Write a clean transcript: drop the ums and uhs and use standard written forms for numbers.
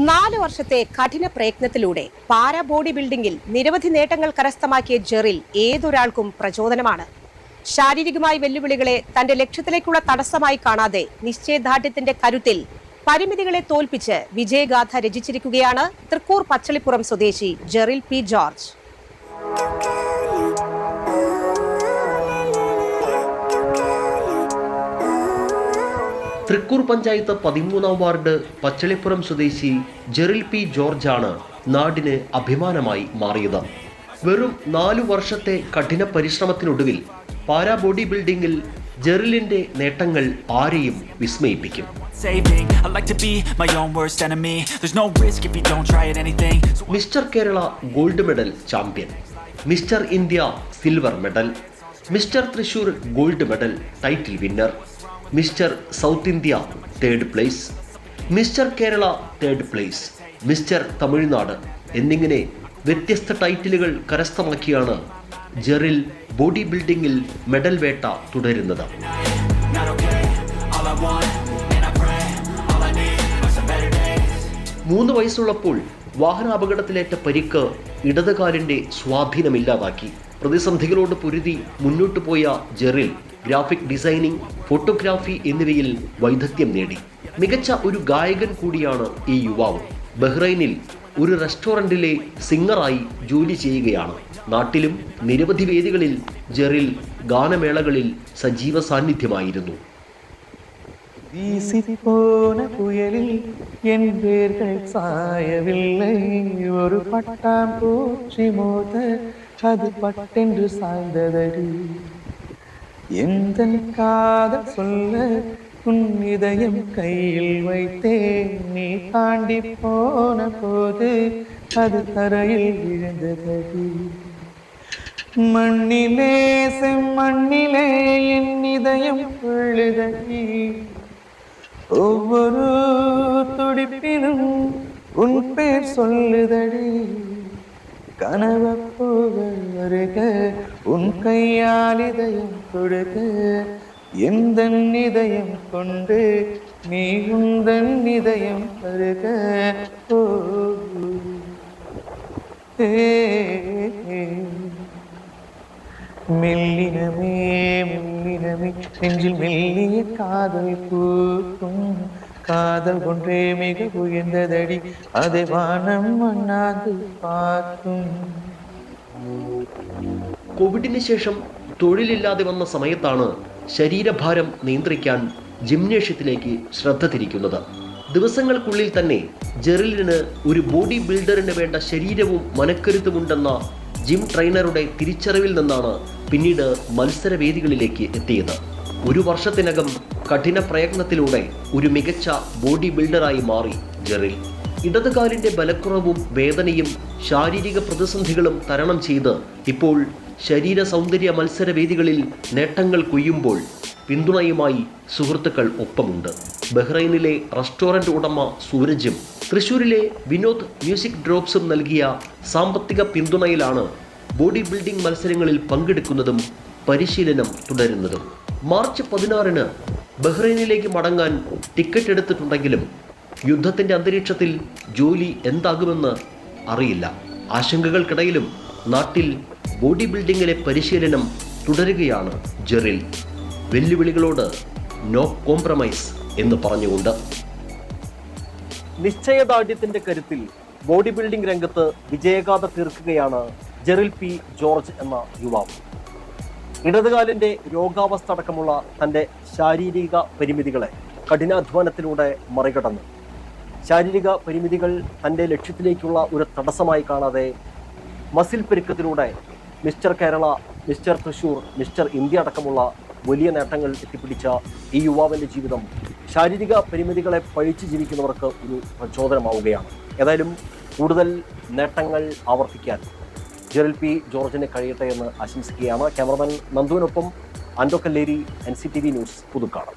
4 വർഷത്തെ കഠിന പ്രയത്നത്തിലൂടെ para body ബിൽഡിംഗിൽ നിരവധി നേട്ടങ്ങൾ കരസ്ഥമാക്കിയ ജെറിൽ ഏതൊരാൾക്കും പ്രചോദനമാണ്. ശാരീരികമായ വെല്ലുവിളികളെ തന്റെ ലക്ഷ്യത്തിലേക്കുള്ള തടസ്സമായി കാണാതെ നിശ്ചയദാർഢ്യത്തിന്റെ കരുത്തിൽ പരിമിതികളെ തോൽപ്പിച്ച് വിജയഗാഥ രചിച്ചിരിക്കുകയാണ് തൃക്കൂർ പച്ചളിപ്പുറം സ്വദേശി Jeril P George. Thrikkur panchayat 13-ാം ward Pachalippuram സ്വദേശി ജെറിൽ പി ജോർജാണ് നാടിന് അഭിമാനമായി മാറിയത്. വെറും 4 വർഷത്തെ കഠിന പരിശ്രമത്തിനൊടുവിൽ പാരാ ബോഡി ബിൽഡിംഗിൽ ജെറിലിന്റെ നേട്ടങ്ങൾ ആരെയും വിസ്മയിപ്പിക്കും. Mister Kerala gold medal champion, mister India silver medal, mister Thrissur gold medal title winner, mister south India 3rd place, mister Kerala 3rd place, mister Tamil Nadu എന്നിങ്ങനെ വ്യത്യസ്ത ടൈറ്റിലുകൾ കരസ്ഥമാക്കിയാണ് ജെറിൽ ബോഡി ബിൽഡിംഗിൽ മെഡൽ വേട്ട തുടരുന്നത്. 3 വയസ്സുള്ളപ്പോൾ വാഹനാപകടത്തിലേറ്റ പരിക്ക് ഇടതുകാലിന്റെ സ്വാധീനമില്ലാതാക്കി. പ്രതിസന്ധികളോട് പൊരുതി മുന്നോട്ടു പോയ ജെറിൽ ഗ്രാഫിക് ഡിസൈനിങ്, ഫോട്ടോഗ്രാഫി എന്നിവയിൽ വൈദഗ്ധ്യം നേടി. മികച്ച ഒരു ഗായകൻ കൂടിയാണ് ഈ യുവാവ്. ബഹ്റൈനിൽ ഒരു റെസ്റ്റോറൻറ്റിലെ സിംഗറായി ജോലി ചെയ്യുകയാണ്. നാട്ടിലും നിരവധി വേദികളിൽ ജെറിൽ ഗാനമേളകളിൽ സജീവ സാന്നിധ്യമായിരുന്നു. அது பட்டென்று சாய்ந்ததடி எந்தன் காதல் சொல்ல உன் இதயம் கையில் வைத்தேன், நீ தாண்டி போன போது அது தரையில் விழுந்ததடி. மண்ணிலே செம்மண்ணிலே என் இதயம் விழுதடி, ஒவ்வொரு துடிப்பிலும் உன் பேர் சொல்லுதடி. கனவு போகள் வருக உன் கையால் இதயம் கொடுக்க, எந்த இதயம் கொண்டு நீ உந்தன் இதயம் தருக. மெல்லினமே மெல்லினமே நெஞ்சில் மெல்லிய காதல் பூக்கும், காதல் ஒன்றே மிக உயர்ந்ததடி, அதை வானம் மண்ணாது பார்க்கும். കോവിഡിന് ശേഷം തൊഴിലില്ലാതെ വന്ന സമയത്താണ് ശരീരഭാരം നിയന്ത്രിക്കാൻ ജിംനേഷ്യത്തിലേക്ക് ശ്രദ്ധ തിരിക്കുന്നത്. ദിവസങ്ങൾക്കുള്ളിൽ തന്നെ ജെറിലിന് ഒരു ബോഡി ബിൽഡറിന് വേണ്ട ശരീരവും മനക്കരുത്തുമുണ്ടെന്ന ജിം ട്രെയിനറുടെ തിരിച്ചറിവിൽ നിന്നാണ് പിന്നീട് മത്സരവേദികളിലേക്ക് എത്തിയത്. 1 വർഷത്തിനകം കഠിന പ്രയത്നത്തിലൂടെ ഒരു മികച്ച ബോഡി ബിൽഡറായി മാറി ജെറിൽ. ഇടതുകാലിന്റെ ബലക്കുറവും വേദനയും ശാരീരിക പ്രതിസന്ധികളും തരണം ചെയ്ത് ഇപ്പോൾ ശരീര സൗന്ദര്യ മത്സരവേദികളിൽ നേട്ടങ്ങൾ കൊയ്യുമ്പോൾ പിന്തുണയുമായി സുഹൃത്തുക്കൾ ഒപ്പമുണ്ട്. ബഹ്റൈനിലെ റെസ്റ്റോറൻറ്റ് ഉടമ സൂരജും തൃശൂരിലെ വിനോദ് മ്യൂസിക് ഡ്രോപ്സും നൽകിയ സാമ്പത്തിക പിന്തുണയിലാണ് ബോഡി ബിൽഡിംഗ് മത്സരങ്ങളിൽ പങ്കെടുക്കുന്നതും പരിശീലനം തുടരുന്നതും. മാർച്ച് 16-ന് ബഹ്റൈനിലേക്ക് മടങ്ങാൻ ടിക്കറ്റ് എടുത്തിട്ടുണ്ടെങ്കിലും യുദ്ധത്തിൻ്റെ അന്തരീക്ഷത്തിൽ ജോലി എന്താകുമെന്ന് അറിയില്ല. ആശങ്കകൾക്കിടയിലും നാട്ടിൽ ബോഡി ബിൽഡിങ്ങിലെ പരിശീലനം തുടരുകയാണ് ജെറിൽ. വെല്ലുവിളികളോട് നോ കോംപ്രമൈസ് എന്ന് പറഞ്ഞുകൊണ്ട്. നിശ്ചയദാർഢ്യത്തിൻ്റെ കരുത്തിൽ ബോഡി ബിൽഡിംഗ് രംഗത്ത് വിജയഗാഥ തീർക്കുകയാണ് ജെറിൽ പി ജോർജ് എന്ന യുവാവ്. ഇടതുകാലിൻ്റെ രോഗാവസ്ഥ അടക്കമുള്ള തൻ്റെ ശാരീരിക പരിമിതികളെ കഠിനാധ്വാനത്തിലൂടെ മറികടന്ന് ശാരീരിക പരിമിതികൾ തൻ്റെ ലക്ഷ്യത്തിലേക്കുള്ള ഒരു തടസ്സമായി കാണാതെ മസിൽ പെരുക്കത്തിലൂടെ mister Kerala, mister Thrissur, mister India അടക്കമുള്ള വലിയ നേട്ടങ്ങൾ എത്തിപ്പിടിച്ച ഈ യുവാവിൻ്റെ ജീവിതം ശാരീരിക പരിമിതികളെ പഴിച്ചു ജീവിക്കുന്നവർക്ക് ഒരു പ്രചോദനമാവുകയാണ്. ഏതായാലും കൂടുതൽ നേട്ടങ്ങൾ ആവർത്തിക്കാൻ ജെറിൽ പി ജോർജിന് കഴിയട്ടെ എന്ന് ആശംസിക്കുകയാണ്. ക്യാമറമാൻ നന്ദുവിനൊപ്പം ആൻഡോ കല്ലേരി, NCTV ന്യൂസ്, പുതുക്കാട്.